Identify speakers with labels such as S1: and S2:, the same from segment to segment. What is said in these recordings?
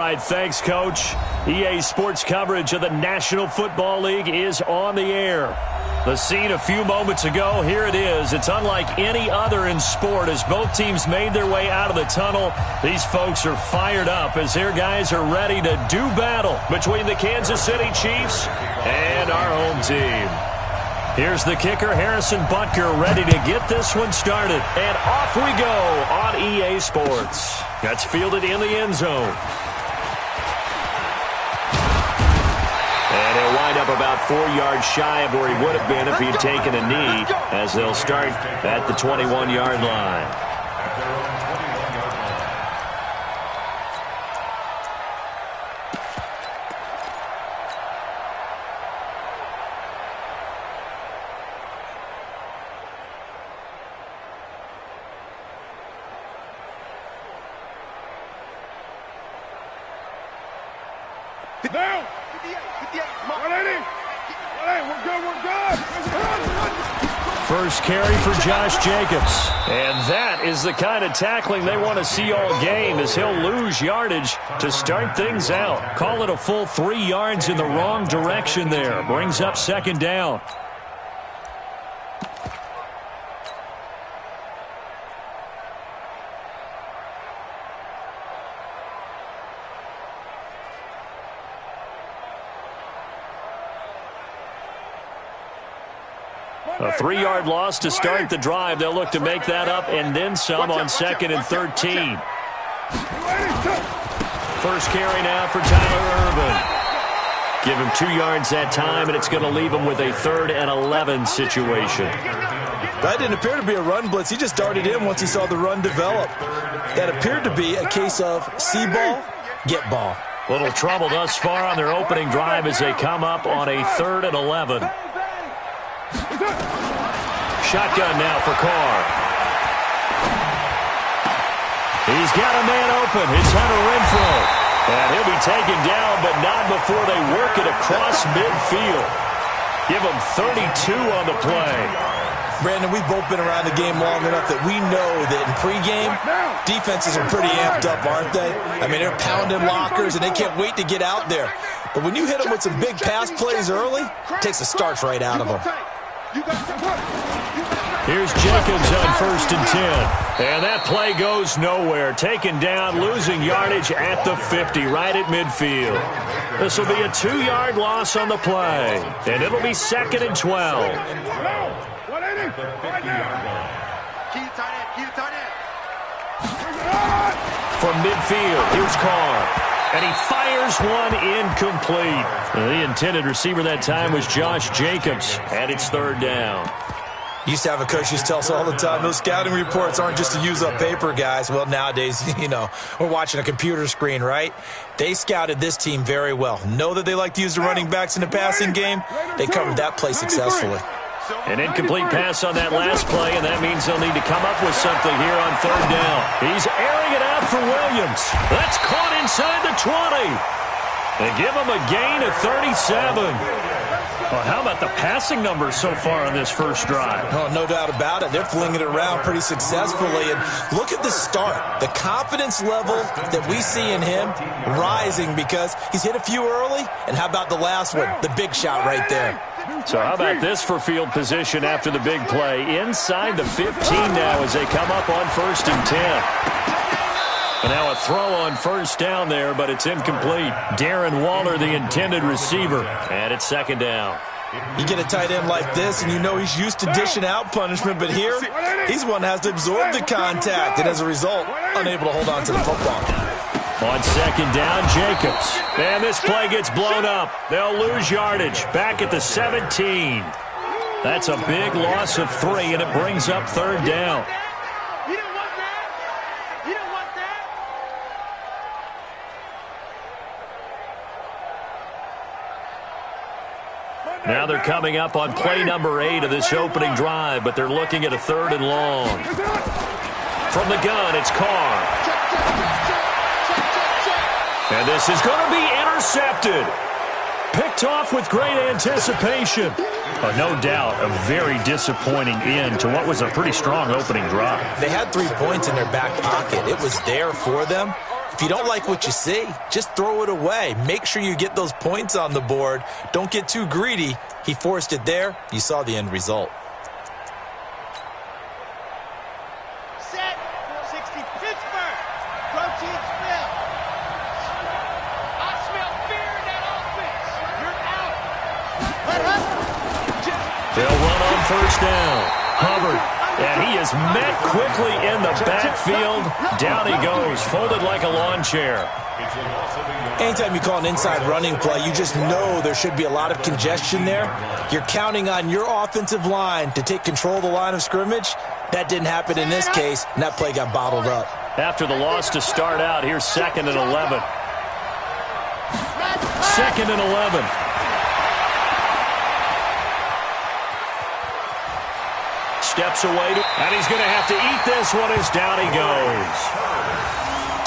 S1: All right, thanks, Coach. EA Sports coverage of the National Football League is on the air. The scene a few moments ago, here it is. It's unlike any other in sport as both teams made their way out of the tunnel. These folks are fired up as their guys are ready to do battle between the Kansas City Chiefs and our home team. Here's the kicker, Harrison Butker, ready to get this one started. And off we go on EA Sports. That's fielded in the end zone. And he'll wind up about 4 yards shy of where he would have been if he had taken a knee, as they'll start at the 21-yard line.
S2: Down! 58, come on. 180! We're good!
S1: First carry for Josh Jacobs. And that is the kind of tackling they want to see all game, as he'll lose yardage to start things out. Call it a full 3 yards in the wrong direction there. Brings up second down. A 3-yard loss to start the drive. They'll look to make that up and then some on 2nd and 13. First carry now for Tyler Urban. Give him 2 yards that time, and it's going to leave him with a 3rd and 11 situation.
S3: That didn't appear to be a run blitz. He just darted in once he saw the run develop. That appeared to be a case of see ball, get ball.
S1: Little trouble thus far on their opening drive as they come up on a 3rd and 11. Shotgun now for Carr. He's got a man open. It's Hunter Renfrow. And he'll be taken down, but not before they work it across midfield. Give him 32 on the play.
S3: Brandon, we've both been around the game long enough that we know that in pregame, defenses are pretty amped up, aren't they? I mean, they're pounding lockers, and they can't wait to get out there. But when you hit them with some big pass plays early, it takes the starch right out of them.
S1: Here's Jacobs on 1st and 10. And that play goes nowhere. Taken down, losing yardage at the 50, right at midfield. This will be a 2-yard loss on the play. And it'll be 2nd and 12. From midfield, here's Carr. And he fires one incomplete. The intended receiver that time was Josh Jacobs. And it's 3rd down.
S3: Used to have a coach used to tell us all the time, those scouting reports aren't just to use up paper, guys. Well, nowadays, we're watching a computer screen, right? They scouted this team very well. Know that they like to use the running backs in the passing game. They covered that play successfully.
S1: An incomplete pass on that last play, and that means they'll need to come up with something here on 3rd down. He's airing it out for Williams. That's caught inside the 20. They give him a gain of 37. Well, how about the passing numbers so far on this first drive?
S3: Oh, no doubt about it. They're flinging it around pretty successfully. And look at the start. The confidence level that we see in him rising because he's hit a few early. And how about the last one? The big shot right there.
S1: So how about this for field position after the big play? Inside the 15 now as they come up on 1st and 10. And now a throw on 1st down there, but it's incomplete. Darren Waller, the intended receiver. And it's 2nd down.
S3: You get a tight end like this, and you know he's used to dishing out punishment, but here, he's one that has to absorb the contact, and as a result, unable to hold on to the football.
S1: On 2nd down, Jacobs. And this play gets blown up. They'll lose yardage. Back at the 17. That's a big loss of 3, and it brings up 3rd down. Now they're coming up on play number 8 of this opening drive, but they're looking at a 3rd and long. From the gun, it's Carr. And this is going to be intercepted. Picked off with great anticipation. No doubt a very disappointing end to what was a pretty strong opening drive.
S3: They had 3 points in their back pocket. It was there for them. If you don't like what you see, just throw it away. Make sure you get those points on the board. Don't get too greedy. He forced it there. You saw the end result.
S2: Set. 60 Pittsburgh. Protein smell. I smell fear in that offense. You're out.
S1: They'll run on first down. Hubbard, and he is met quickly in the backfield. Down he goes, folded like a lawn chair.
S3: Anytime you call an inside running play, you just know there should be a lot of congestion there. You're counting on your offensive line to take control of the line of scrimmage. That didn't happen in this case, and that play got bottled up.
S1: After the loss to start out, here's 2nd and 11. 2nd and 11. Steps away, and he's going to have to eat this one as down he goes.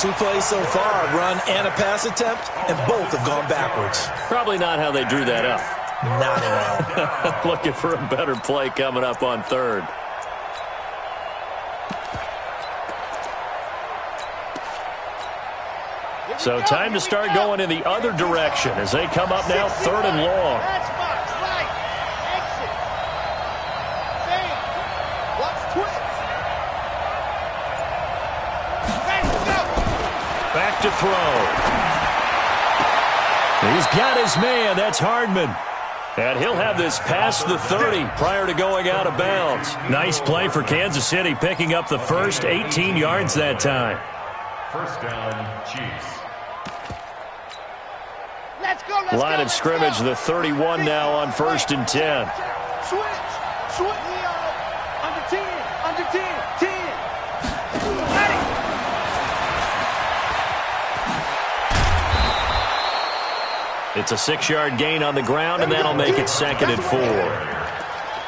S3: 2 plays so far, a run and a pass attempt, and both have gone backwards.
S1: Probably not how they drew that up.
S3: Not at all.
S1: Looking for a better play coming up on 3rd. So time to start going in the other direction as they come up now 3rd and long. Back to throw. He's got his man. That's Hardman. And he'll have this past the 30 prior to going out of bounds. Nice play for Kansas City, picking up the first 18 yards that time.
S2: First down, Chiefs.
S1: Line of scrimmage, the 31 now on 1st and 10.
S2: Switch. Under 10. 10.
S1: It's a 6-yard gain on the ground, and that'll make it 2nd and 4.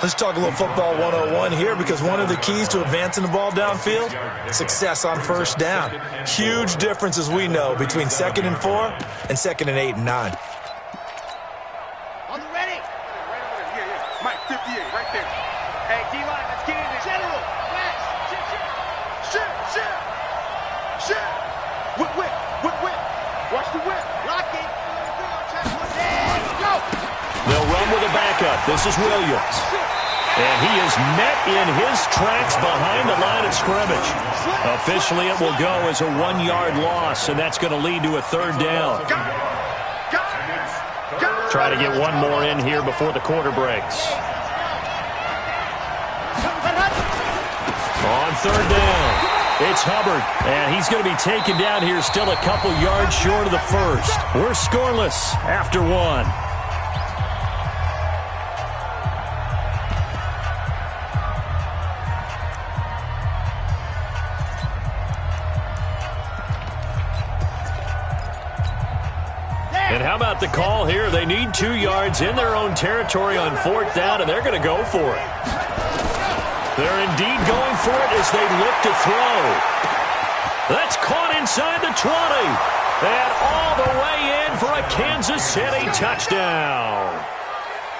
S3: Let's talk a little football 101 here, because one of the keys to advancing the ball downfield, success on first down. Huge difference, as we know, between 2nd and 4 and 2nd and 8 and 9.
S2: On the ready. Right over there. Yeah. Mike, 58, right there. Hey, D-line, let's get in there. General, flash. Shit. Whip. Watch the whip. Lock it.
S1: They'll run with a backup. This is Williams. And he is met in his tracks behind the line of scrimmage. Officially, it will go as a 1-yard loss, and that's going to lead to a 3rd down. Try to get one more in here before the quarter breaks. On 3rd down, it's Hubbard, and he's going to be taken down here still a couple yards short of the first. We're scoreless after 1. And how about the call here? They need 2 yards in their own territory on 4th down, and they're going to go for it. They're indeed going for it as they look to throw. That's caught inside the 20. And all the way in for a Kansas City touchdown.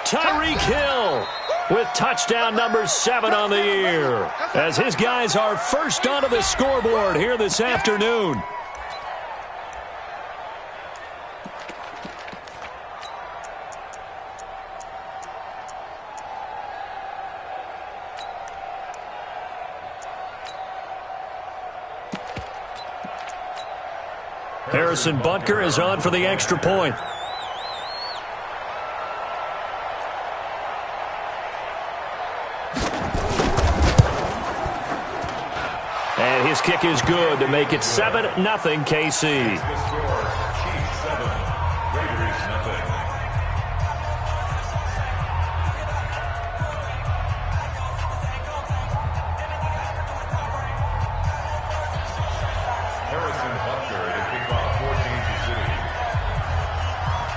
S1: Tyreek Hill with touchdown number 7 on the year, as his guys are first onto the scoreboard here this afternoon. Harrison Butker is on for the extra point. And his kick is good to make it 7-0 KC.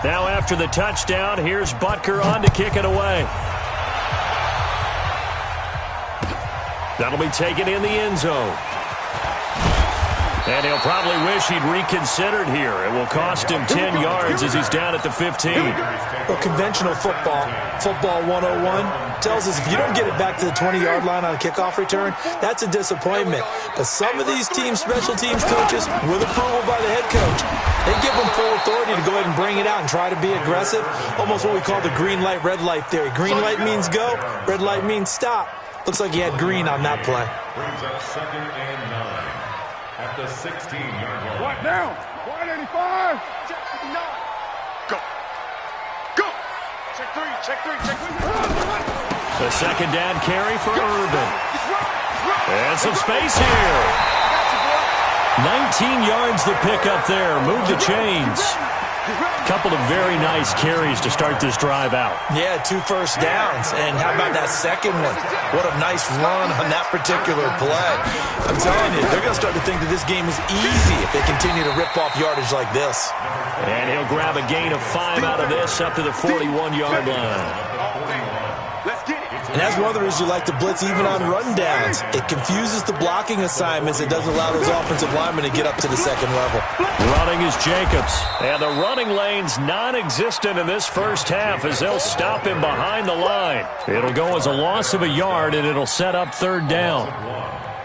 S1: Now after the touchdown, here's Butker on to kick it away. That'll be taken in the end zone. And he'll probably wish he'd reconsidered here. It will cost him 10 yards as he's down at the 15.
S3: Well, conventional football 101, tells us if you don't get it back to the 20-yard line on a kickoff return, that's a disappointment. But some of these special teams coaches, with approval by the head coach, they give them full authority to go ahead and bring it out and try to be aggressive. Almost what we call the green light, red light theory. Green light means go, red light means stop. Looks like he had green on that play.
S4: Brings up 2nd and 9 at the 16-yard line.
S2: What now? 185. Check 9. Go. Go. Check 3. Check 3. Check 3.
S1: The second down carry for Urban. And some space here. 19 yards the pickup there. Move the chains. Couple of very nice carries to start this drive out.
S3: Yeah, 2 first downs. And how about that second one? What a nice run on that particular play. I'm telling you, they're going to start to think that this game is easy if they continue to rip off yardage like this.
S1: And he'll grab a gain of 5 out of this up to the 41-yard line.
S2: Let's get it.
S3: And that's one of the reasons you like to blitz even on run downs. It confuses the blocking assignments. It doesn't allow those offensive linemen to get up to the second level.
S1: Running is Jacobs. And the running lane's non-existent in this first half as they'll stop him behind the line. It'll go as a loss of a yard, and it'll set up 3rd down.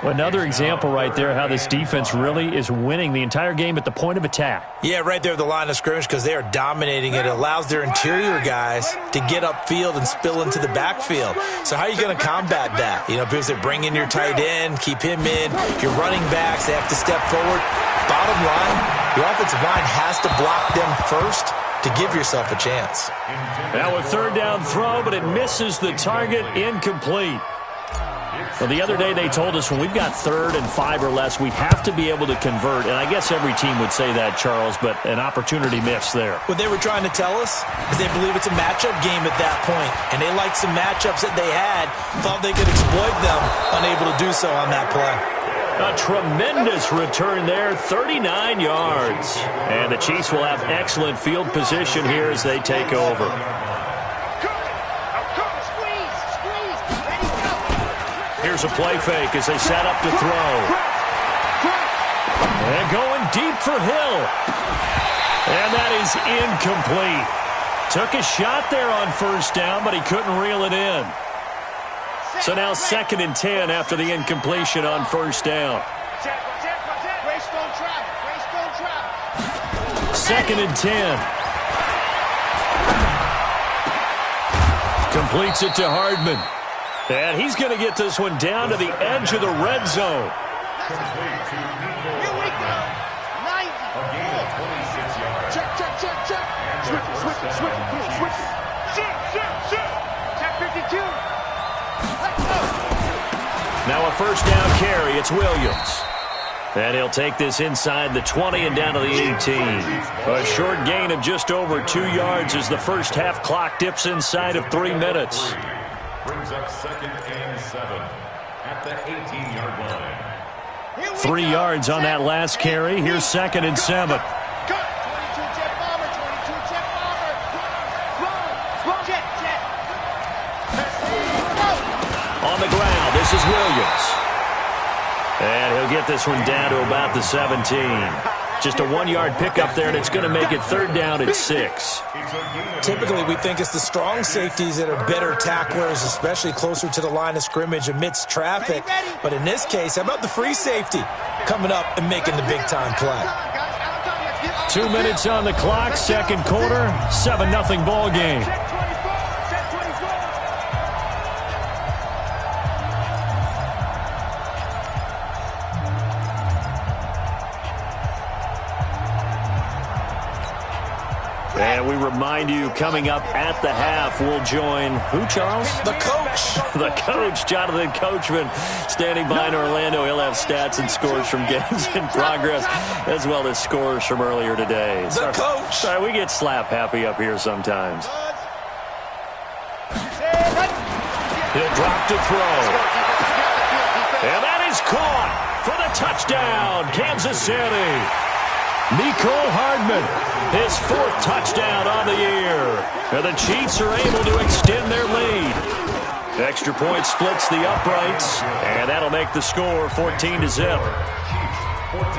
S1: Another example right there how this defense really is winning the entire game at the point of attack.
S3: Yeah, right there at the line of scrimmage because they are dominating it. It allows their interior guys to get upfield and spill into the backfield. So how are you going to combat that? You know, because they bring in your tight end, keep him in. Your running backs, they have to step forward. Bottom line, your offensive line has to block them first to give yourself a chance.
S1: Now a 3rd down throw, but it misses the target, incomplete. Well, the other day they told us when we've got 3rd and 5 or less, we have to be able to convert. And I guess every team would say that, Charles, but an opportunity missed there.
S3: What they were trying to tell us is they believe it's a matchup game at that point. And they liked some matchups that they had, thought they could exploit them, unable to do so on that play.
S1: A tremendous return there, 39 yards. And the Chiefs will have excellent field position here as they take over. Here's a play fake as they set up to throw. And going deep for Hill. And that is incomplete. Took a shot there on 1st down, but he couldn't reel it in. So now 2nd and 10 after the incompletion on 1st down. 2nd and 10. Completes it to Hardman. And he's going to get this one down to the edge of the red zone.
S2: Here we go. 90.
S4: Again, 26 yards.
S2: Check. Switch. Check 52. Let's go.
S1: Now a 1st down carry. It's Williams. And he'll take this inside the 20 and down to the 18. A short gain of just over 2 yards as the first half clock dips inside of 3 minutes.
S4: Brings up 2nd and 7 at the 18-yard line.
S1: 3 yards on that last carry. Here's 2nd and 7.
S2: 22 jet bomber. Jet.
S1: On the ground, this is Williams. And he'll get this one down to about the 17. Just a 1-yard pickup there, and it's going to make it 3rd down at 6.
S3: Typically, we think it's the strong safeties that are better tacklers, especially closer to the line of scrimmage amidst traffic. But in this case, how about the free safety coming up and making the big-time play?
S1: 2 minutes on the clock, 2nd quarter, 7-0 ball game. And we remind you, coming up at the half, we'll join who, Charles?
S3: The coach.
S1: The coach, Jonathan Coachman, standing by in Orlando. He'll have stats and scores from games in progress, as well as scores from earlier today.
S3: The coach.
S1: Sorry, we get slap happy up here sometimes. He'll drop to throw. And that is caught for the touchdown, Kansas City. Mecole Hardman, his 4th touchdown on the year. And the Chiefs are able to extend their lead. Extra point splits the uprights, and that'll make the score 14-0.
S4: Chiefs 14,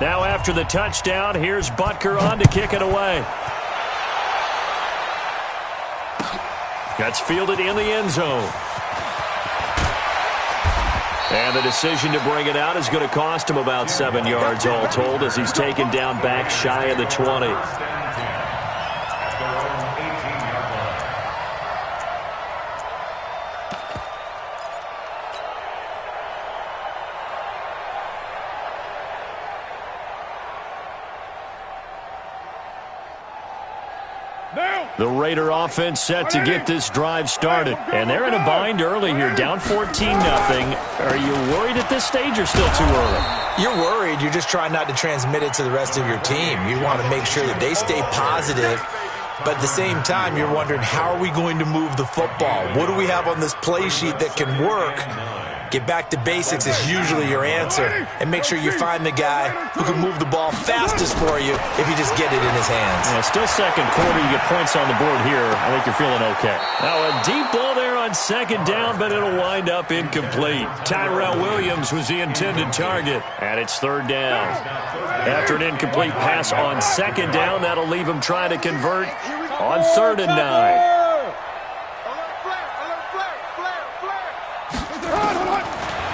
S1: Now after the touchdown, here's Butker on to kick it away. That's fielded in the end zone. And the decision to bring it out is going to cost him about 7 yards all told as he's taken down back shy of the 20. The Raider offense set to get this drive started. And they're in a bind early here, down 14-0. Are you worried at this stage or still too early?
S3: You're worried. You're just trying not to transmit it to the rest of your team. You want to make sure that they stay positive. But at the same time, you're wondering, how are we going to move the football? What do we have on this play sheet that can work? Get back to basics is usually your answer. And make sure you find the guy who can move the ball fastest for you if you just get it in his hands.
S1: Yeah, still second quarter. You get points on the board here. I think you're feeling okay. Now a deep ball there on second down, but it'll wind up incomplete. Tyrell Williams was the intended target. And it's third down. After an incomplete pass on second down, that'll leave him trying to convert on 3rd and 9.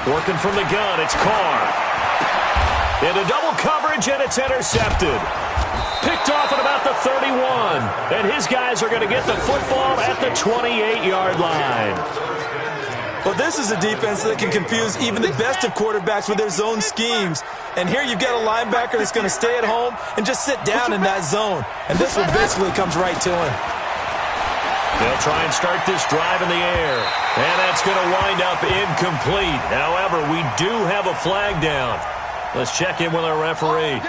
S1: Working from the gun, it's Carr. Into double coverage, and it's intercepted. Picked off at about the 31. And his guys are going to get the football at the 28-yard line.
S3: Well, this is a defense that can confuse even the best of quarterbacks with their zone schemes. And here you've got a linebacker that's going to stay at home and just sit down in that zone. And this one basically comes right to him.
S1: They'll try and start this drive in the air. And that's going to wind up incomplete. However, we do have a flag down. Let's check in with our referee.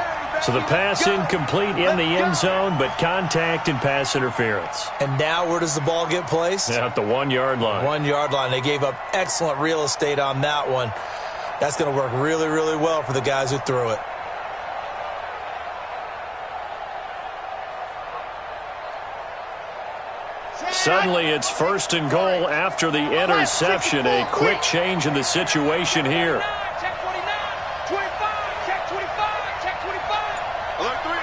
S1: So the pass incomplete in the end zone, but contact and pass interference.
S3: And now where does the ball get placed?
S1: At the 1-yard line.
S3: 1-yard line. They gave up excellent real estate on that one. That's going to work really, really well for the guys who threw it.
S1: Suddenly, it's 1st and goal after the interception. A quick change in the situation here.
S2: Check 49, 25, check 25, check 25. Alert 3.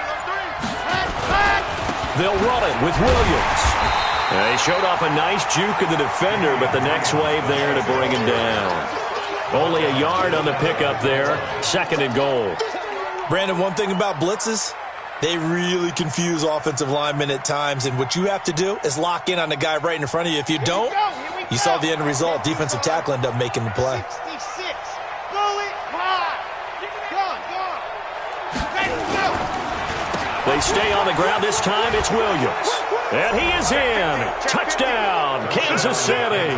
S1: They'll run it with Williams. They showed off a nice juke of the defender, but the next wave there to bring him down. Only a yard on the pickup there. 2nd and goal.
S3: Brandon, one thing about blitzes, they really confuse offensive linemen at times, and what you have to do is lock in on the guy right in front of you. If you don't, you saw the end result. Defensive tackle ended up making the play.
S2: 66. Go it high. Go.
S1: They stay on the ground. This time it's Williams. And he is in. Touchdown, Kansas City.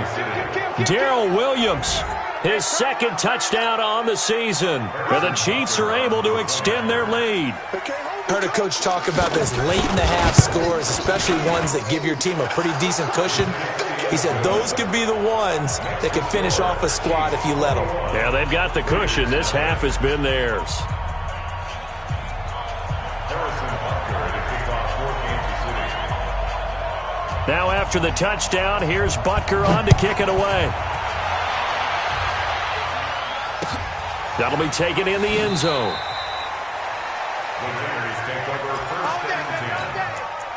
S1: Darrell Williams, his 2nd touchdown on the season. And the Chiefs are able to extend their lead.
S3: Heard a coach talk about those late-in-the-half scores, especially ones that give your team a pretty decent cushion. He said those could be the ones that could finish off a squad if you let them.
S1: Yeah, they've got the cushion. This half has been theirs. Now after the touchdown, here's Butker on to kick it away. That'll be taken in the end zone.
S4: The Raiders take over 1st and 10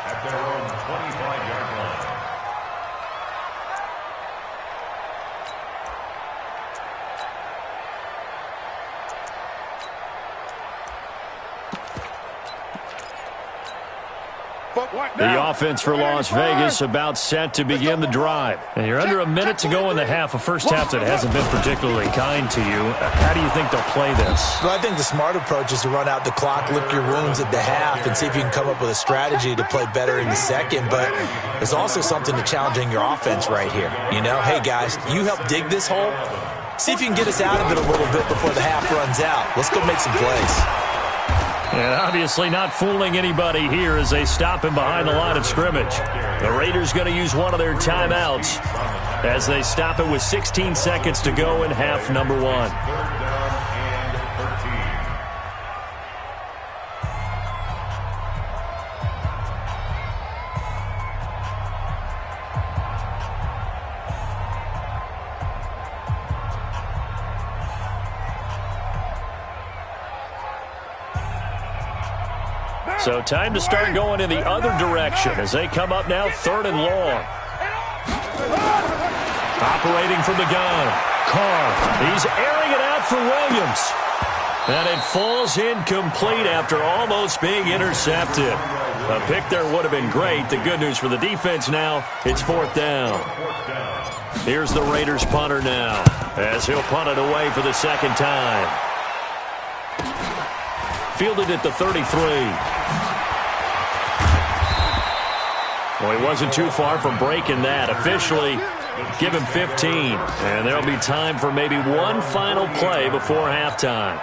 S4: at their own 25-yard line.
S1: The offense for Las Vegas about set to begin the drive. And you're under a minute to go in the half, a first half that hasn't been particularly kind to you. How do you think they'll play this?
S3: Well, I think the smart approach is to run out the clock, lick your wounds at the half, and see if you can come up with a strategy to play better in the second. But there's also something to challenging your offense right here. You know, hey, guys, you help dig this hole. See if you can get us out of it a little bit before the half runs out. Let's go make some plays.
S1: And obviously not fooling anybody here as they stop him behind the line of scrimmage. The Raiders going to use one of their timeouts as they stop it with 16 seconds to go in half number 1. So time to start going in the other direction as they come up now 3rd and long. Operating from the gun. Carr. He's airing it out for Williams. And it falls incomplete after almost being intercepted. A pick there would have been great. The good news for the defense now, it's 4th down. Here's the Raiders punter now as he'll punt it away for the 2nd time. Fielded at the 33. Well, he wasn't too far from breaking that. Officially, give him 15. And there'll be time for maybe one final play before halftime.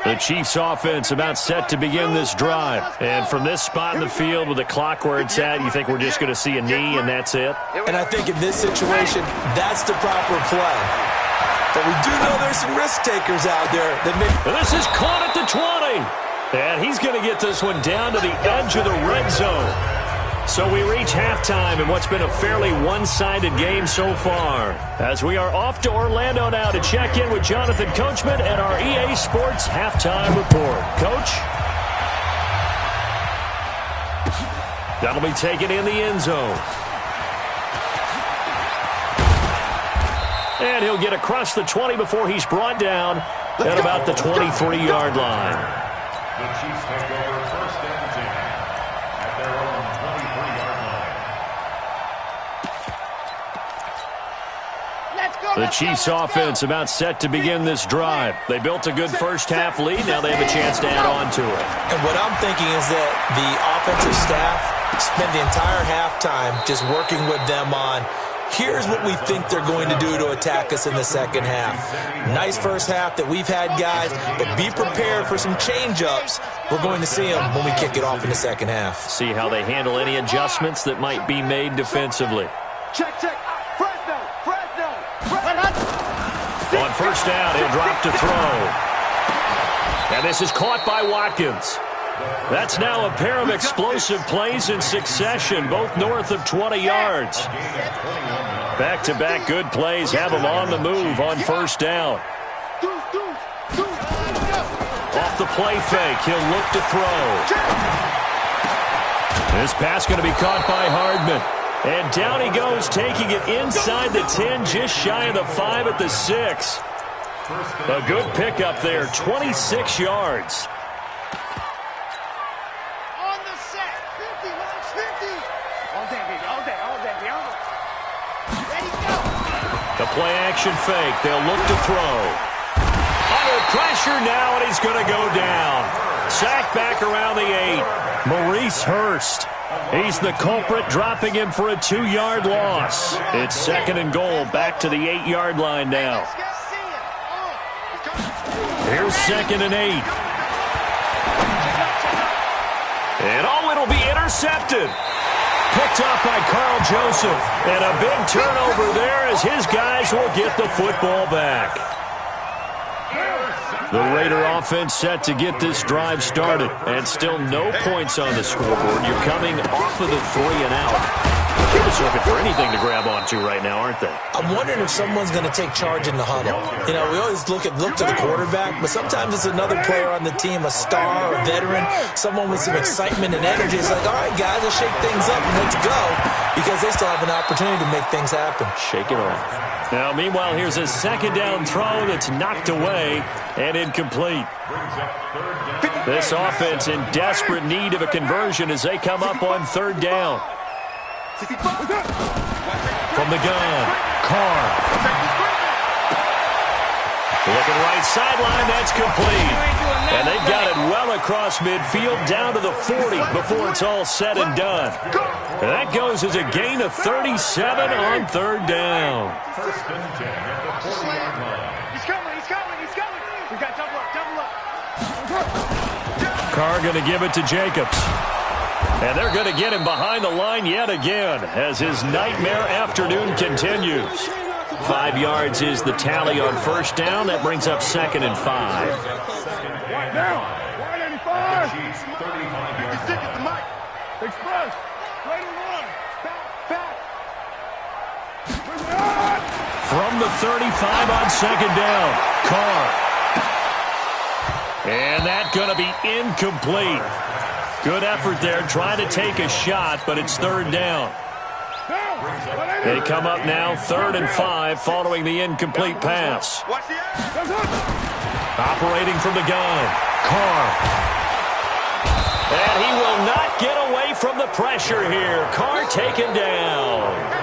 S1: The Chiefs offense about set to begin this drive. And from this spot in the field with the clock where it's at, you think we're just going to see a knee and that's it?
S3: And I think in this situation, that's the proper play. But we do know there's some risk takers out there.
S1: And this is caught at the 20. And he's going to get this one down to the edge of the red zone. So we reach halftime in what's been a fairly one-sided game so far. As we are off to Orlando now to check in with Jonathan Coachman and our EA Sports Halftime Report. Coach? That'll be taken in the end zone. And he'll get across the 20 before he's brought down at about the 23-yard line.
S4: The Chiefs take over 1st and 10 at their own 23-yard line.
S1: The Chiefs offense about set to begin this drive. They built a good first-half lead. Now they have a chance to add on to it.
S3: And what I'm thinking is that the offensive staff spent the entire halftime just working with them on, here's what we think they're going to do to attack us in the second half. Nice first half that we've had, guys, but be prepared for some change-ups. We're going to see them when we kick it off in the second half.
S1: See how they handle any adjustments that might be made defensively.
S2: Check. Fresno.
S1: On first down, he'll drop to throw. And this is caught by Watkins. That's now a pair of explosive plays in succession, both north of 20 yards. Back-to-back good plays have him on the move on first down. Off the play fake, he'll look to throw. This pass going to be caught by Hardman. And down he goes, taking it inside the 10, just shy of the 5 at the 6. A good pickup there, 26 yards. The play-action fake. They'll look to throw. Under pressure now, and he's going to go down. Sacked back around the 8. Maurice Hurst. He's the culprit, dropping him for a 2-yard loss. It's 2nd and goal, back to the 8-yard line now. Here's 2nd and 8. And it'll be intercepted. Picked up by Carl Joseph. And a big turnover there as his guys will get the football back. The Raider offense set to get this drive started. And still no points on the scoreboard. You're coming off of the 3 and out. They're just looking for anything to grab onto right now, aren't they?
S3: I'm wondering if someone's going to take charge in the huddle. You know, we always look to the quarterback, but sometimes it's another player on the team, a star, a veteran, someone with some excitement and energy. It's like, all right, guys, let's shake things up and let's go, because they still have an opportunity to make things happen.
S1: Shake it off. Now, meanwhile, here's a 2nd down throw that's knocked away and incomplete. This offense in desperate need of a conversion as they come up on 3rd down. From the gun, Carr. Looking right sideline, that's complete. And they've got it well across midfield down to the 40 before it's all said and done. And that goes as a gain of 37 on 3rd down.
S2: He's coming. We got double up.
S1: Carr going to give it to Jacobs. And they're going to get him behind the line yet again as his nightmare afternoon continues. 5 yards is the tally on first down. That brings up 2nd and 5.
S2: Right now, 185. 56 at the mic. Express. Right and run. Back.
S1: From the 35 on second down, Carr. And that's going to be incomplete. Good effort there, trying to take a shot, but it's third down. They come up now, 3rd and 5, following the incomplete pass. Operating from the gun, Carr. And he will not get away from the pressure here. Carr taken down.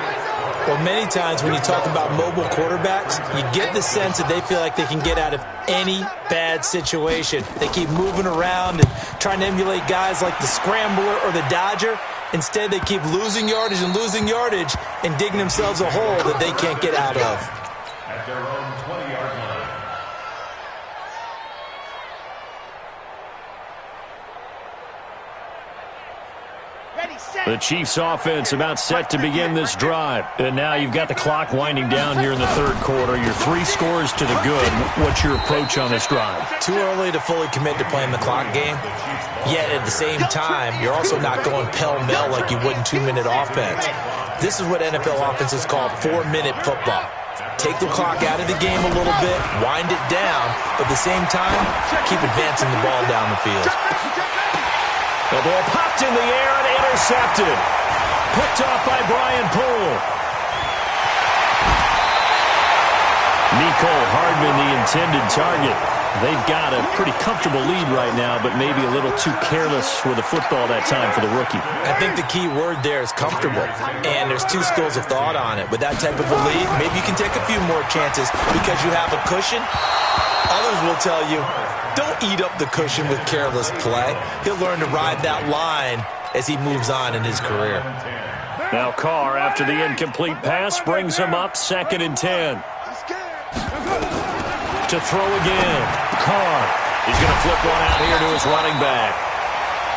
S3: Well, many times when you talk about mobile quarterbacks, you get the sense that they feel like they can get out of any bad situation. They keep moving around and trying to emulate guys like the Scrambler or the Dodger. Instead, they keep losing yardage and digging themselves a hole that they can't get out of.
S4: At their own 20-yard line.
S1: The Chiefs offense about set to begin this drive. And now you've got the clock winding down here in the third quarter. You're 3 scores to the good. What's your approach on this drive?
S3: Too early to fully commit to playing the clock game. Yet at the same time, you're also not going pell-mell like you would in 2-minute offense. This is what NFL offenses call 4-minute football. Take the clock out of the game a little bit, wind it down, but at the same time, keep advancing the ball down the field.
S1: The ball popped in the air and intercepted. Picked off by Brian Poole. Nicole Hardman, the intended target. They've got a pretty comfortable lead right now, but maybe a little too careless with the football that time for the rookie.
S3: I think the key word there is comfortable, and there's 2 schools of thought on it. With that type of a lead, maybe you can take a few more chances because you have a cushion. Others will tell you, don't eat up the cushion with careless play. He'll learn to ride that line as he moves on in his career.
S1: Now Carr, after the incomplete pass, brings him up 2nd and 10. To throw again. Carr. He's going to flip one out here to his running back.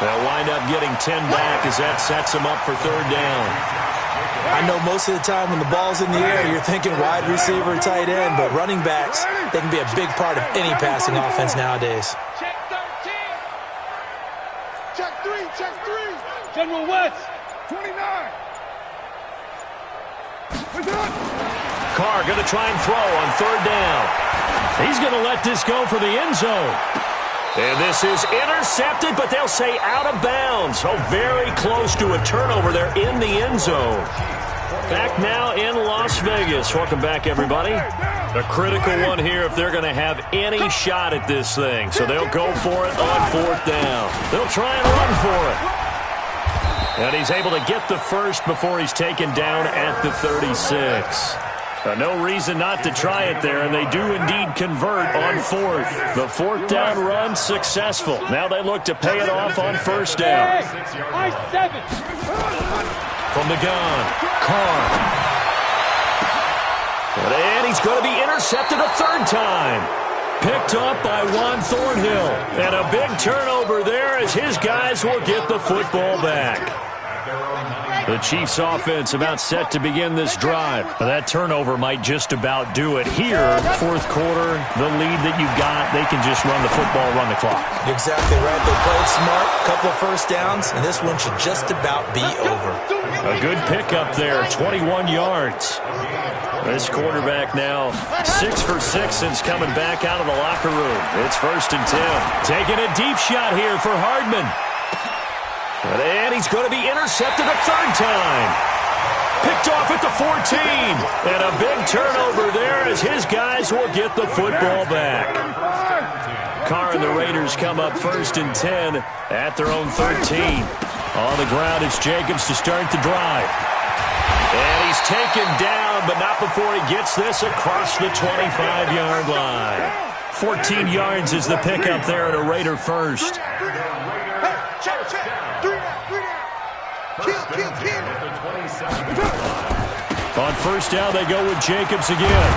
S1: They'll wind up getting 10 back as that sets him up for 3rd down.
S3: I know most of the time when the ball's in the air, you're thinking wide receiver, tight end, but running backs, they can be a big part of any passing offense nowadays.
S2: Check 13. Check 3, check 3. General West, 29.
S1: Carr going to try and throw on 3rd down. He's going to let this go for the end zone. And this is intercepted, but they'll say out of bounds. Oh, very close to a turnover there in the end zone. Back now in Las Vegas. Welcome back, everybody. A critical one here if they're going to have any shot at this thing. So they'll go for it on 4th down. They'll try and run for it. And he's able to get the first before he's taken down at the 36. No reason not to try it there, and they do indeed convert on 4th. The 4th down run successful. Now they look to pay it off on 1st down. From the gun, Carr. And he's going to be intercepted a 3rd time. Picked up by Juan Thornhill. And a big turnover there as his guys will get the football back. The Chiefs offense about set to begin this drive. That turnover might just about do it. Here, 4th quarter, the lead that you've got, they can just run the football, run the clock.
S3: Exactly right. They played smart, couple of 1st downs, and this one should just about be over.
S1: A good pickup there, 21 yards. This quarterback now 6 for 6 since coming back out of the locker room. It's 1st and 10. Taking a deep shot here for Hardman. And he's going to be intercepted a 3rd time. Picked off at the 14. And a big turnover there as his guys will get the football back. Carr and the Raiders come up 1st and 10 at their own 13. On the ground, it's Jacobs to start the drive. And he's taken down, but not before he gets this across the 25-yard line. 14 yards is the pickup there at a Raider first. On 1st down, they go with Jacobs again.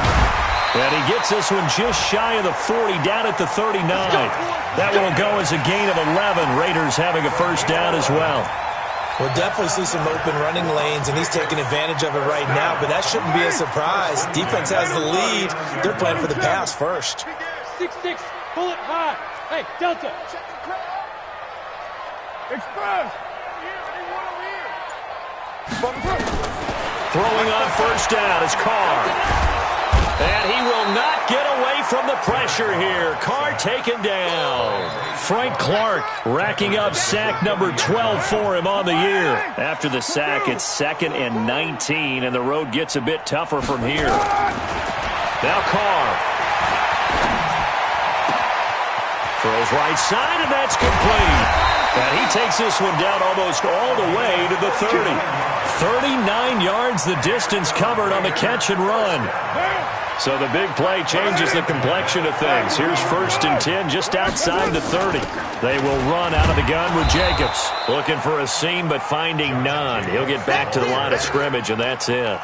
S1: And he gets this one just shy of the 40, down at the 39. That one will go as a gain of 11. Raiders having a 1st down as well.
S3: We'll definitely see some open running lanes, and he's taking advantage of it right now, but that shouldn't be a surprise. Defense has the lead. They're playing for the pass first.
S2: 6-6, pull it high. Hey, Delta. Express.
S1: Throwing on 1st down is Carr. And he will not get away from the pressure here. Carr taken down. Frank Clark racking up sack number 12 for him on the year. After the sack, it's 2nd and 19, and the road gets a bit tougher from here. Now Carr. Throws right side, and that's complete. And he takes this one down almost all the way to the 30. 39 yards the distance covered on the catch and run. So the big play changes the complexion of things. Here's 1st and 10 just outside the 30. They will run out of the gun with Jacobs. Looking for a seam, but finding none. He'll get back to the line of scrimmage, and that's it.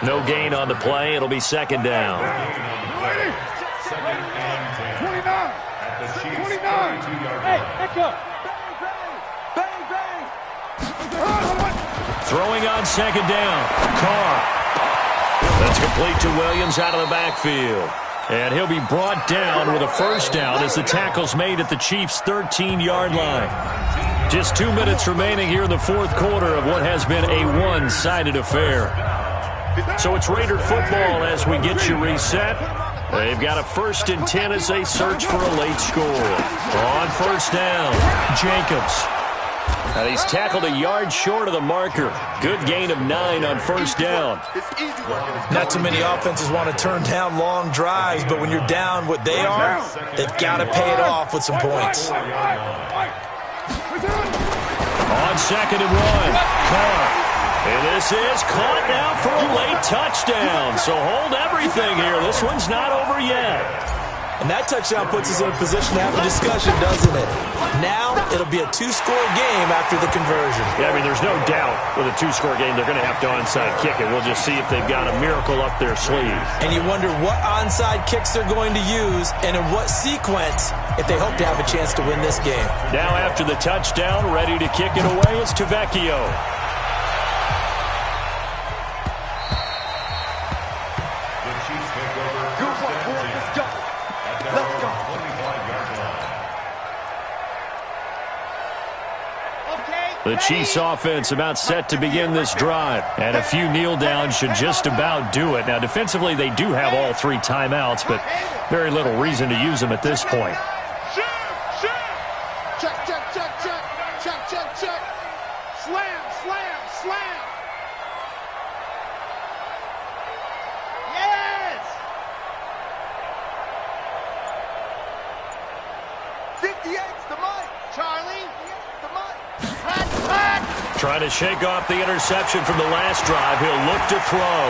S1: No gain on the play. It'll be 2nd down.
S2: 29. Hey, echo.
S1: Throwing on 2nd down. Carr. That's complete to Williams out of the backfield. And he'll be brought down with a 1st down as the tackle's made at the Chiefs' 13-yard line. Just 2 minutes remaining here in the 4th quarter of what has been a one-sided affair. So it's Raider football as we get you reset. They've got a 1st and 10 as they search for a late score. On 1st down, Jacobs. And he's tackled a yard short of the marker. Good gain of 9 on 1st down.
S3: Not too many offenses want to turn down long drives, but when you're down what they are, they've got to pay it off with some points.
S1: On 2nd and 1, Carr. And this is caught now for a late touchdown. So hold everything here. This one's not over yet.
S3: And that touchdown puts us in a position to have a discussion, doesn't it? Now it'll be a 2-score game after the conversion.
S1: Yeah, I mean, there's no doubt with a 2-score game they're going to have to onside kick it. We'll just see if they've got a miracle up their sleeve. And
S3: you wonder what onside kicks they're going to use and in what sequence if they hope to have a chance to win this game.
S1: Now after the touchdown, ready to kick it away is Tavecchio. The Chiefs offense about set to begin this drive. And a few kneel downs should just about do it. Now defensively they do have all 3 timeouts, but very little reason to use them at this point.
S2: Check. Slam. Yes! 58's the mic, Charlie. The mic.
S1: Trying to shake off the interception from the last drive. He'll look to throw.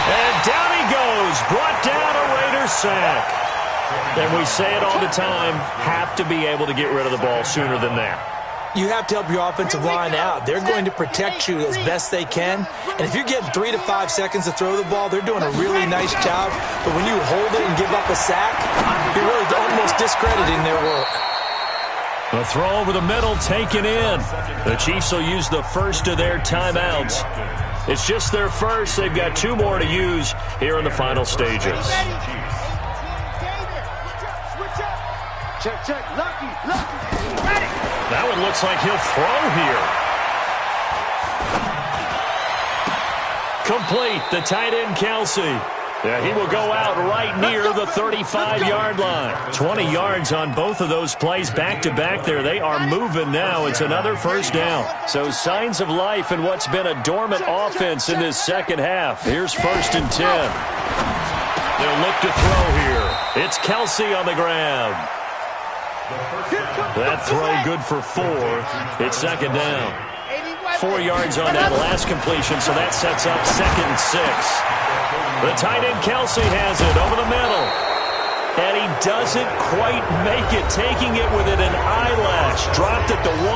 S1: And down he goes. Brought down a Raider sack. And we say it all the time, have to be able to get rid of the ball sooner than that.
S3: You have to help your offensive line out. They're going to protect you as best they can. And if you're getting 3 to 5 seconds to throw the ball, they're doing a really nice job. But when you hold it and give up a sack, you're really almost discrediting their work.
S1: The throw over the middle taken in. The Chiefs will use the first of their timeouts. It's just their first. They've got 2 more to use here in the final stages.
S2: Check. Lucky.
S1: That one looks like he'll throw here. Complete. The tight end, Kelsey. Yeah, he will go out right near the 35-yard line. 20 yards on both of those plays back-to-back there. They are moving now. It's another 1st down. So signs of life in what's been a dormant offense in this second half. Here's 1st and 10. They'll look to throw here. It's Kelsey on the ground. That throw good for 4. It's 2nd down. 4 yards on that last completion, so that sets up 2nd and 6. The tight end, Kelsey, has it over the middle. And he doesn't quite make it, taking it within an eyelash. Dropped at the 1.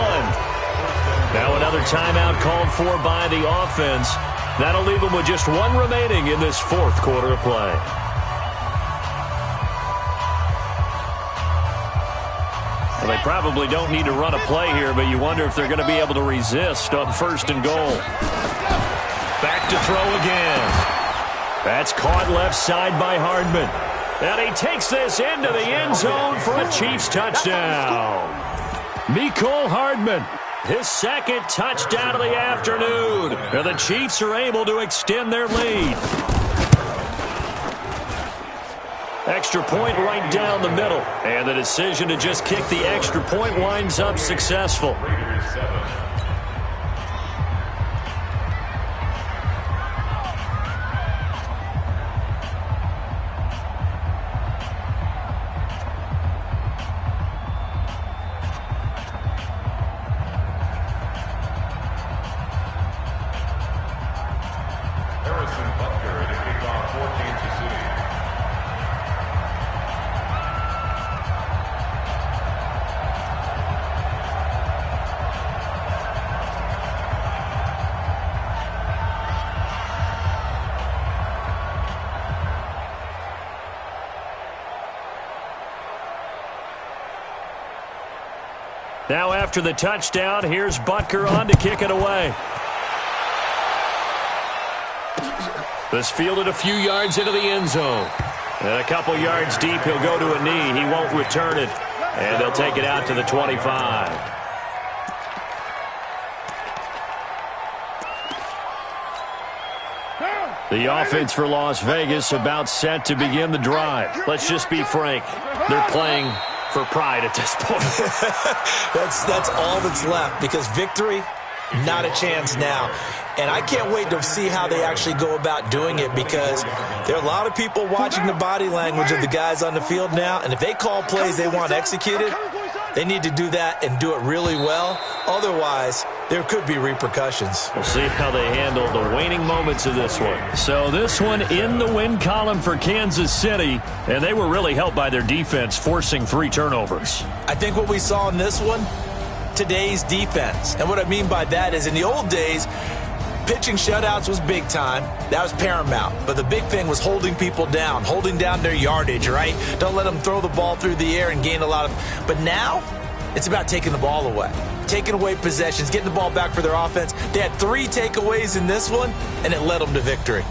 S1: Now another timeout called for by the offense. That'll leave them with just 1 remaining in this 4th quarter of play. Well, they probably don't need to run a play here, but you wonder if they're going to be able to resist on 1st and goal. Back to throw again. That's caught left side by Hardman. And he takes this into the end zone for a Chiefs touchdown. Mecole Hardman His second touchdown of the afternoon. And the Chiefs are able to extend their lead. Extra point right down the middle. And the decision to just kick the extra point winds up successful. Now after the touchdown, here's Butker on to kick it away. This fielded a few yards into the end zone. And a couple yards deep, he'll go to a knee. He won't return it. And they'll take it out to the 25. The offense for Las Vegas about set to begin the drive. Let's just be frank. They're playing for pride at this point.
S3: That's all that's left, because victory, not a chance now. And I can't wait to see how they actually go about doing it, because there are a lot of people watching the body language of the guys on the field now, and if they call plays they want executed, they need to do that and do it really well. Otherwise, there could be repercussions.
S1: We'll see how they handle the waning moments of this one. So this one in the win column for Kansas City, and they were really helped by their defense forcing 3 turnovers.
S3: I think what we saw in this one, today's defense. And what I mean by that is, in the old days, pitching shutouts was big time. That was paramount. But the big thing was holding people down, holding down their yardage, right? Don't let them throw the ball through the air and gain a lot of... But now, it's about taking the ball away. Taking away possessions, getting the ball back for their offense. They had 3 takeaways in this one, and it led them to victory.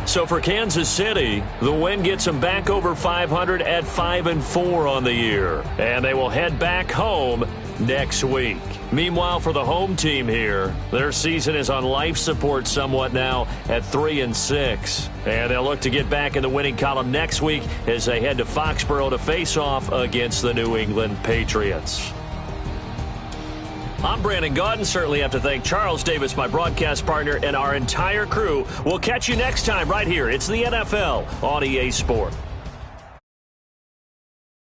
S1: So for Kansas City, the win gets them back over 500 at 5-4 on the year. And they will head back home next week. Meanwhile, for the home team here, their season is on life support somewhat now at 3-6. And they'll look to get back in the winning column next week as they head to Foxborough to face off against the New England Patriots. I'm Brandon Gaudin. Certainly have to thank Charles Davis, my broadcast partner, and our entire crew. We'll catch you next time right here. It's the NFL on EA Sport.